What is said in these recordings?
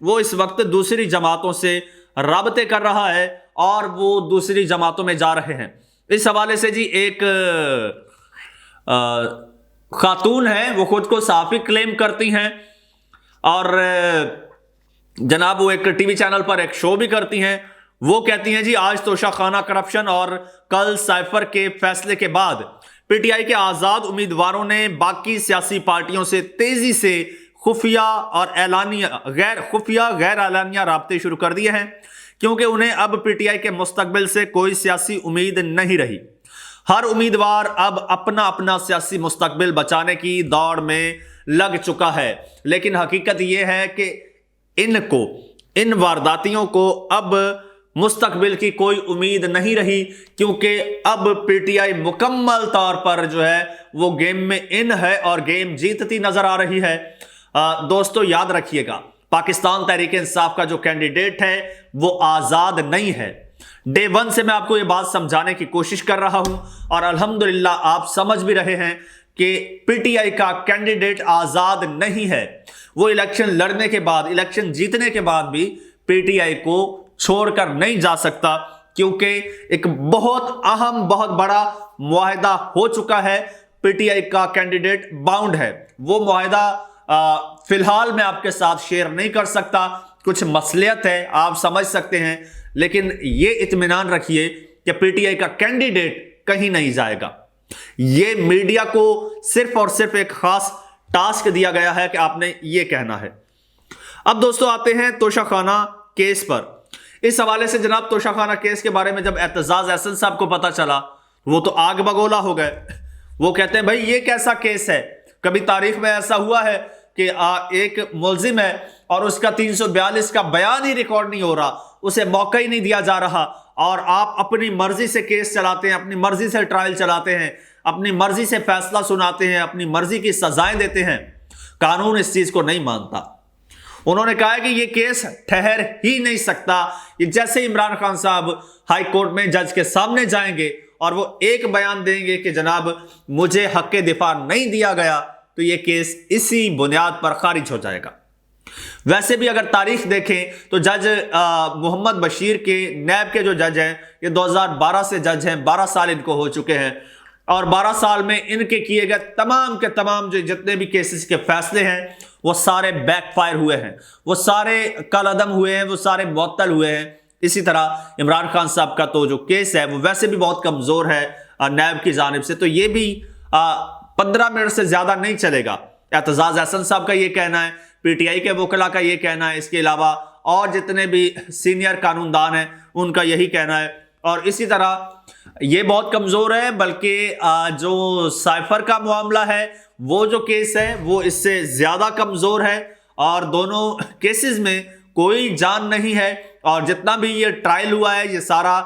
وہ اس وقت دوسری جماعتوں سے رابطے کر رہا ہے اور وہ دوسری جماعتوں میں جا رہے ہیں۔ اس حوالے سے جی ایک خاتون ہیں، وہ خود کو صحافی کلیم کرتی ہیں اور جناب وہ ایک ٹی وی چینل پر ایک شو بھی کرتی ہیں۔ وہ کہتی ہیں جی آج توشہ خانہ کرپشن اور کل سائفر کے فیصلے کے بعد پی ٹی آئی کے آزاد امیدواروں نے باقی سیاسی پارٹیوں سے تیزی سے خفیہ اور غیر اعلانیہ رابطے شروع کر دیے ہیں، کیونکہ انہیں اب پی ٹی آئی کے مستقبل سے کوئی سیاسی امید نہیں رہی۔ ہر امیدوار اب اپنا اپنا سیاسی مستقبل بچانے کی دوڑ میں لگ چکا ہے، لیکن حقیقت یہ ہے کہ ان وارداتیوں کو اب مستقبل کی کوئی امید نہیں رہی، کیونکہ اب پی ٹی آئی مکمل طور پر جو ہے وہ گیم میں ان ہے اور گیم جیتتی نظر آ رہی ہے۔ دوستو یاد رکھیے گا، پاکستان تحریک انصاف کا جو کینڈیڈیٹ ہے وہ آزاد نہیں ہے۔ ڈے ون سے میں آپ کو یہ بات سمجھانے کی کوشش کر رہا ہوں اور الحمدللہ آپ سمجھ بھی رہے ہیں کہ پی ٹی آئی کا کینڈیڈیٹ آزاد نہیں ہے۔ وہ الیکشن لڑنے کے بعد، الیکشن جیتنے کے بعد بھی پی ٹی آئی کو چھوڑ کر نہیں جا سکتا، کیونکہ ایک بہت اہم بہت بڑا معاہدہ ہو چکا ہے۔ پی ٹی آئی کا کینڈیڈیٹ باؤنڈ ہے۔ وہ معاہدہ فی الحال میں آپ کے ساتھ شیئر نہیں کر سکتا، کچھ مصلحت ہے، آپ سمجھ سکتے ہیں، لیکن یہ اطمینان رکھیے کہ پی ٹی آئی کا کینڈیڈیٹ کہیں نہیں جائے گا۔ یہ میڈیا کو صرف اور صرف ایک خاص ٹاسک دیا گیا ہے کہ آپ نے یہ کہنا ہے۔ اب دوستو آتے ہیں توشہ خانہ کیس پر۔ اس حوالے سے جناب توشہ خانہ کیس کے بارے میں جب اعتزاز احسن صاحب کو پتا چلا، وہ تو آگ بگولا ہو گئے۔ وہ کہتے ہیں بھائی یہ کیسا کیس ہے؟ کبھی تاریخ میں ایسا ہوا ہے کہ ایک ملزم ہے اور اس کا 342 کا بیان ہی ریکارڈ نہیں ہو رہا، اسے موقع ہی نہیں دیا جا رہا، اور آپ اپنی مرضی سے کیس چلاتے ہیں، اپنی مرضی سے ٹرائل چلاتے ہیں، اپنی مرضی سے فیصلہ سناتے ہیں، اپنی مرضی کی سزائیں دیتے ہیں۔ قانون اس چیز کو نہیں مانتا۔ انہوں نے کہا ہے کہ یہ کیس ٹھہر ہی نہیں سکتا۔ یہ جیسے عمران خان صاحب ہائی کورٹ میں جج کے سامنے جائیں گے اور وہ ایک بیان دیں گے کہ جناب مجھے حق دفاع نہیں دیا گیا، تو یہ کیس اسی بنیاد پر خارج ہو جائے گا۔ ویسے بھی اگر تاریخ دیکھیں تو جج محمد بشیر کے نیب کے جو جج ہیں، یہ 2012 سے جج ہیں، 12 سال ان کو ہو چکے ہیں، اور 12 سال میں ان کے کیے گئے تمام کے تمام جو جتنے بھی کیسز کے فیصلے ہیں وہ سارے بیک فائر ہوئے ہیں، وہ سارے کالعدم ہوئے ہیں، وہ سارے معطل ہوئے ہیں۔ اسی طرح عمران خان صاحب کا تو جو کیس ہے وہ ویسے بھی بہت کمزور ہے نیب کی جانب سے، تو یہ بھی 15 منٹ سے زیادہ نہیں چلے گا۔ اعتزاز احسن صاحب کا یہ کہنا ہے، پی ٹی آئی کے وکلاء کا یہ کہنا ہے، اس کے علاوہ اور جتنے بھی سینئر قانون دان ہیں ان کا یہی کہنا ہے، اور اسی طرح یہ بہت کمزور ہے۔ بلکہ جو سائفر کا معاملہ ہے، وہ جو کیس ہے وہ اس سے زیادہ کمزور ہے، اور دونوں کیسز میں کوئی جان نہیں ہے، اور جتنا بھی یہ ٹرائل ہوا ہے یہ سارا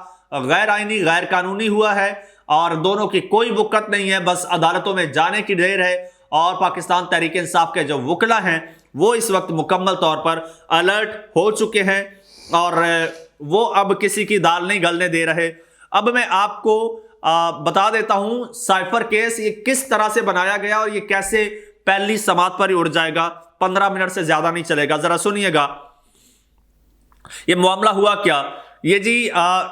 غیر آئینی غیر قانونی ہوا ہے، اور دونوں کی کوئی وقت نہیں ہے، بس عدالتوں میں جانے کی دیر ہے۔ اور پاکستان تحریک انصاف کے جو وکلاء ہیں وہ اس وقت مکمل طور پر الرٹ ہو چکے ہیں، اور وہ اب کسی کی دال نہیں گلنے دے رہے۔ اب میں آپ کو بتا دیتا ہوں سائفر کیس یہ کس طرح سے بنایا گیا اور یہ کیسے پہلی سماعت پر ہی اڑ جائے گا، 15 منٹ سے زیادہ نہیں چلے گا۔ ذرا سنیے گا یہ معاملہ ہوا کیا۔ یہ جی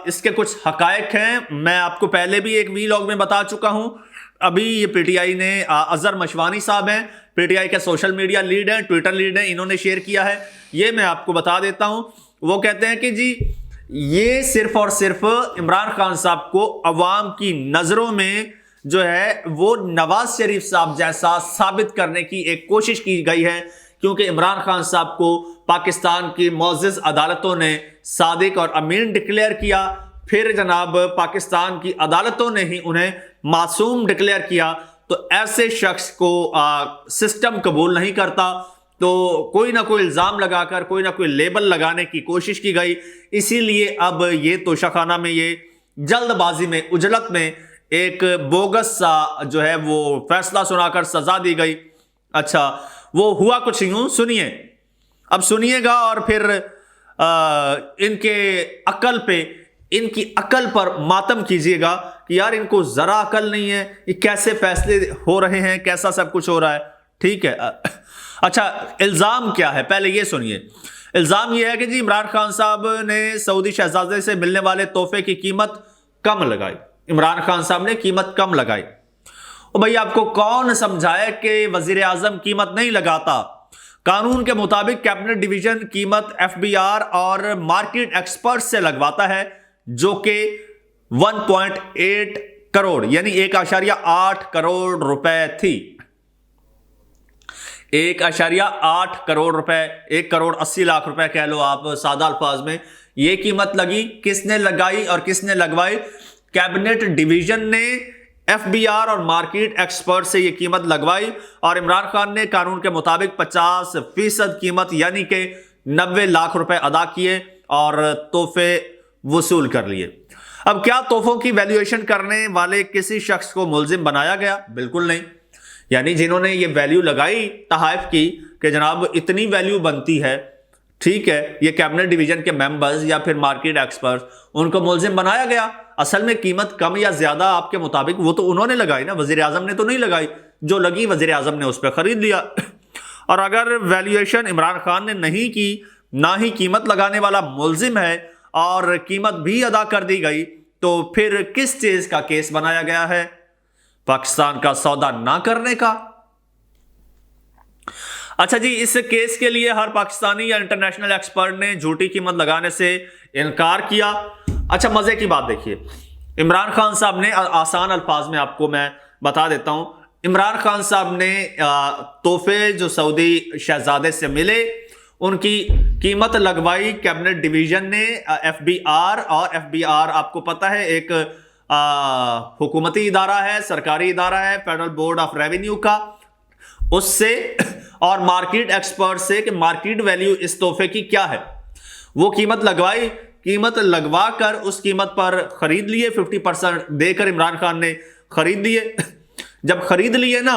اس کے کچھ حقائق ہیں، میں آپ کو پہلے بھی ایک وی لاگ میں بتا چکا ہوں۔ ابھی یہ پی ٹی آئی نے اظہر مشوانی صاحب ہیں، پی ٹی آئی کے سوشل میڈیا لیڈ ہیں، ٹویٹر لیڈ ہیں، انہوں نے شیئر کیا ہے، یہ میں آپ کو بتا دیتا ہوں۔ وہ کہتے ہیں کہ جی یہ صرف اور صرف عمران خان صاحب کو عوام کی نظروں میں جو ہے وہ نواز شریف صاحب جیسا ثابت کرنے کی ایک کوشش کی گئی ہے، کیونکہ عمران خان صاحب کو پاکستان کی معزز عدالتوں نے صادق اور امین ڈکلیئر کیا، پھر جناب پاکستان کی عدالتوں نے ہی انہیں معصوم ڈکلیئر کیا، تو ایسے شخص کو سسٹم قبول نہیں کرتا، تو کوئی نہ کوئی الزام لگا کر کوئی نہ کوئی لیبل لگانے کی کوشش کی گئی۔ اسی لیے اب یہ توشہ خانہ میں یہ جلد بازی میں عجلت میں ایک بوگس سا جو ہے وہ فیصلہ سنا کر سزا دی گئی۔ اچھا وہ ہوا کچھ یوں، سنیے، اب سنیے گا اور پھر ان کے عقل پہ، ان کی عقل پر ماتم کیجئے گا کہ یار ان کو ذرا عقل نہیں ہے، یہ کیسے فیصلے ہو رہے ہیں، کیسا سب کچھ ہو رہا ہے۔ ٹھیک ہے، اچھا الزام کیا ہے پہلے یہ سنیے۔ الزام یہ ہے کہ جی عمران خان صاحب نے سعودی شہزادے سے ملنے والے تحفے کی قیمت کم لگائی. عمران خان صاحب نے قیمت کم لگائی. بھائی آپ کو کون سمجھائے کہ وزیر اعظم قیمت نہیں لگاتا؟ قانون کے مطابق کیبنٹ ڈویژن قیمت ایف بی آر اور مارکیٹ ایکسپرٹ سے لگواتا ہے، جو کہ 1.8 کروڑ یعنی 1.8 کروڑ روپے تھی. 1.8 کروڑ روپے، 1 کروڑ 80 لاکھ روپے کہہ لو آپ سادہ الفاظ میں. یہ قیمت لگی، کس نے لگائی اور کس نے لگوائی؟ کیبنٹ ڈویژن نے ایف بی آر اور مارکیٹ ایکسپرٹ سے یہ قیمت لگوائی، اور عمران خان نے قانون کے مطابق 50% قیمت یعنی کہ 90 لاکھ روپے ادا کیے اور تحفے وصول کر لیے. اب کیا تحفوں کی ویلیویشن کرنے والے کسی شخص کو ملزم بنایا گیا؟ بالکل نہیں. یعنی جنہوں نے یہ ویلیو لگائی تحائف کی کہ جناب اتنی ویلیو بنتی ہے، ٹھیک ہے، یہ کیبنٹ ڈویژن کے ممبرز یا پھر مارکیٹ ایکسپرٹ، ان کو ملزم بنایا گیا. اصل میں قیمت کم یا زیادہ آپ کے مطابق وہ تو انہوں نے لگائی نا، وزیر اعظم نے تو نہیں لگائی. جو لگی وزیر اعظم نے اس پہ خرید لیا. اور اگر ویلیویشن عمران خان نے نہیں کی، نہ ہی قیمت لگانے والا ملزم ہے اور قیمت بھی ادا کر دی گئی، تو پھر کس چیز کا کیس بنایا گیا ہے؟ پاکستان کا سودا نہ کرنے کا. اچھا جی، اس کیس کے لیے ہر پاکستانی یا انٹرنیشنل ایکسپرٹ نے جھوٹی قیمت لگانے سے انکار کیا. اچھا مزے کی بات دیکھیے، عمران خان صاحب نے، آسان الفاظ میں آپ کو میں بتا دیتا ہوں، عمران خان صاحب نے تحفے جو سعودی شہزادے سے ملے ان کی قیمت لگوائی کیبنٹ ڈویژن نے، ایف بی آر. اور ایف بی آر آپ کو پتہ ہے ایک حکومتی ادارہ ہے، سرکاری ادارہ ہے، فیڈرل بورڈ آف ریونیو کا، اس سے اور مارکیٹ ایکسپرٹ سے کہ مارکیٹ ویلیو اس تحفے کی کیا ہے. وہ قیمت لگوائی، قیمت لگوا کر اس قیمت پر خرید لیے، 50% دے کر عمران خان نے خرید لیے. جب خرید لیے نا،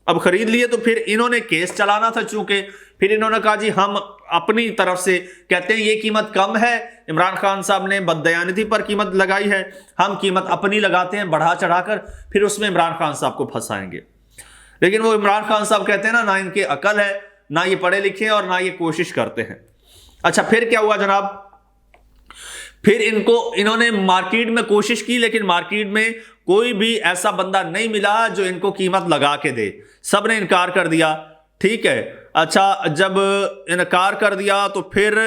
اب خرید لیے تو پھر انہوں نے کیس چلانا تھا، چونکہ پھر انہوں نے کہا جی ہم اپنی طرف سے کہتے ہیں یہ قیمت کم ہے، عمران خان صاحب نے بددیانتی پر قیمت لگائی ہے، ہم قیمت اپنی لگاتے ہیں بڑھا چڑھا کر، پھر اس میں عمران خان صاحب کو پھنسائیں گے. لیکن وہ عمران خان صاحب کہتے ہیں نا، نہ ان کی عقل ہے، نہ یہ پڑھے لکھے ہیں اور نہ یہ کوشش کرتے ہیں. اچھا پھر کیا ہوا جناب؟ پھر انہوں نے مارکیٹ میں کوشش کی، لیکن مارکیٹ میں کوئی بھی ایسا بندہ نہیں ملا جو ان کو قیمت لگا کے دے. سب نے انکار کر دیا. ٹھیک ہے، اچھا جب انکار کر دیا تو پھر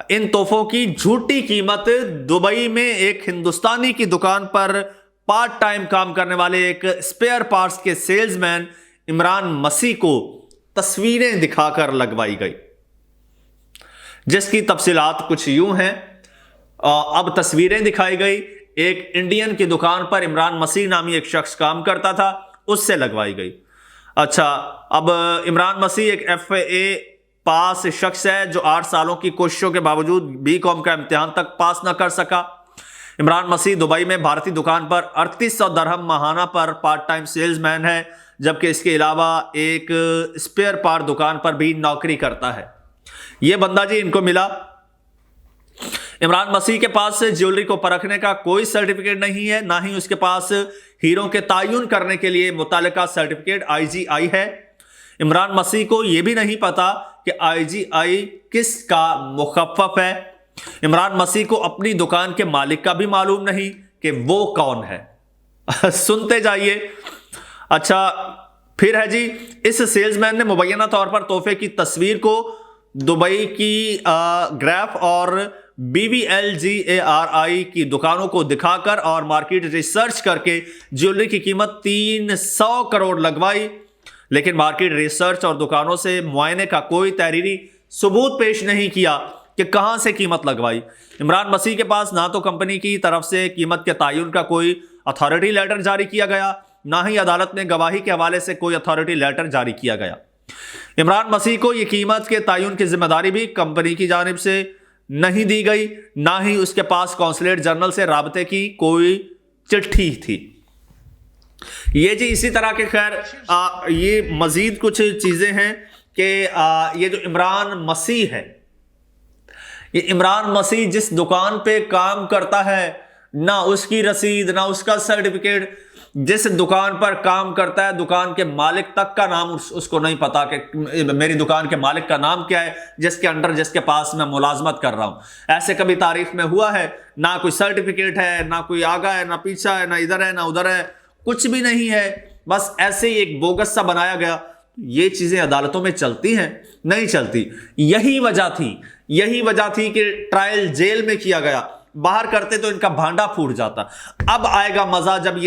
ان تحفوں کی جھوٹی قیمت دبئی میں ایک ہندوستانی کی دکان پر پارٹ ٹائم کام کرنے والے ایک اسپیئر پارٹس کے سیلز مین عمران مسیح کو تصویریں دکھا کر لگوائی گئی، جس کی تفصیلات کچھ یوں ہیں. اب تصویریں دکھائی گئی، ایک انڈین کی دکان پر عمران مسیح نامی ایک شخص کام کرتا تھا، اس سے لگوائی گئی. اچھا اب عمران مسیح ایک ایف اے پاس شخص ہے جو 8 سالوں کی کوششوں کے باوجود بی کام کا امتحان تک پاس نہ کر سکا. عمران مسیح دبئی میں بھارتی دکان پر 3800 درہم ماہانہ پر پارٹ ٹائم سیلز مین ہے، جبکہ اس کے علاوہ ایک اسپیئر پارٹ دکان پر بھی نوکری کرتا ہے. یہ بندہ جی ان کو ملا. عمران مسیح کے پاس جیولری کو پرکھنے کا کوئی سرٹیفکیٹ نہیں ہے، نہ ہی اس کے پاس ہیروں کے تعین کرنے کے لیے متعلقہ سرٹیفکیٹ IGI ہے. عمران مسیح کو یہ بھی نہیں پتا کہ IGI کس کا مخفف ہے. عمران مسیح کو اپنی دکان کے مالک کا بھی معلوم نہیں کہ وہ کون ہے. سنتے جائیے. اچھا پھر ہے جی، اس سیلز مین نے مبینہ طور پر تحفے کی تصویر کو دبئی کی گریف اور BVLGARI کی دکانوں کو دکھا کر اور مارکیٹ ریسرچ کر کے جیولری کی قیمت 300 کروڑ لگوائی، لیکن مارکیٹ ریسرچ اور دکانوں سے معائنے کا کوئی تحریری ثبوت پیش نہیں کیا کہ کہاں سے قیمت لگوائی. عمران مسیح کے پاس نہ تو کمپنی کی طرف سے قیمت کے تعین کا کوئی اتھارٹی لیٹر جاری کیا گیا، نہ ہی عدالت میں گواہی کے حوالے سے کوئی اتھارٹی لیٹر جاری کیا گیا. عمران مسیح کو یہ قیمت کے تعین کی ذمہ داری بھی کمپنی کی جانب سے نہیں دی گئی، نہ ہی اس کے پاس قونصلیٹ جنرل سے رابطے کی کوئی چٹھی تھی. یہ جی اسی طرح کے خیر یہ مزید کچھ چیزیں ہیں کہ یہ جو عمران مسیح ہے، یہ عمران مسیح جس دکان پہ کام کرتا ہے، نہ اس کی رسید نہ اس کا سرٹیفکیٹ، جس دکان پر کام کرتا ہے دکان کے مالک تک کا نام اس کو نہیں پتا کہ میری دکان کے مالک کا نام کیا ہے جس کے انڈر جس کے پاس میں ملازمت کر رہا ہوں. ایسے کبھی تاریخ میں ہوا ہے؟ نہ کوئی سرٹیفکیٹ ہے، نہ کوئی آگا ہے، نہ پیچھا ہے، نہ ادھر ہے نہ ادھر ہے، کچھ بھی نہیں ہے. بس ایسے ہی ایک بوگس سا بنایا گیا. یہ چیزیں عدالتوں میں چلتی ہیں؟ نہیں چلتی. یہی وجہ تھی کہ ٹرائل جیل میں کیا گیا. باہر کرتے تو ان کا بھانڈا پھوٹ جاتا. اب آئے گا مزہ جب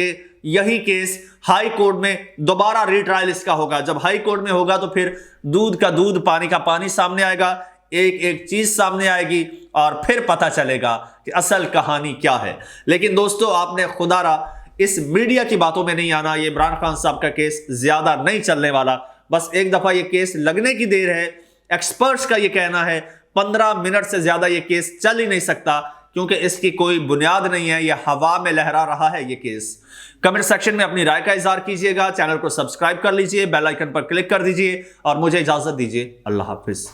یہی کیس ہائی کورٹ میں دوبارہ ری ٹرائل اس کا ہوگا. جب ہائی کورٹ میں ہوگا تو پھر دودھ کا دودھ پانی کا پانی سامنے آئے گا، ایک ایک چیز سامنے آئے گی اور پھر پتہ چلے گا کہ اصل کہانی کیا ہے. لیکن دوستو آپ نے خدا را اس میڈیا کی باتوں میں نہیں آنا. یہ عمران خان صاحب کا کیس زیادہ نہیں چلنے والا. بس ایک دفعہ یہ کیس لگنے کی دیر ہے. ایکسپرٹس کا یہ کہنا ہے 15 منٹ سے زیادہ یہ کیس چل ہی نہیں سکتا کیونکہ اس کی کوئی بنیاد نہیں ہے. یہ ہوا میں لہرا رہا ہے یہ کیس. کمنٹ سیکشن میں اپنی رائے کا اظہار کیجئے گا. چینل کو سبسکرائب کر لیجئے، بیل آئیکن پر کلک کر دیجئے اور مجھے اجازت دیجئے. اللہ حافظ.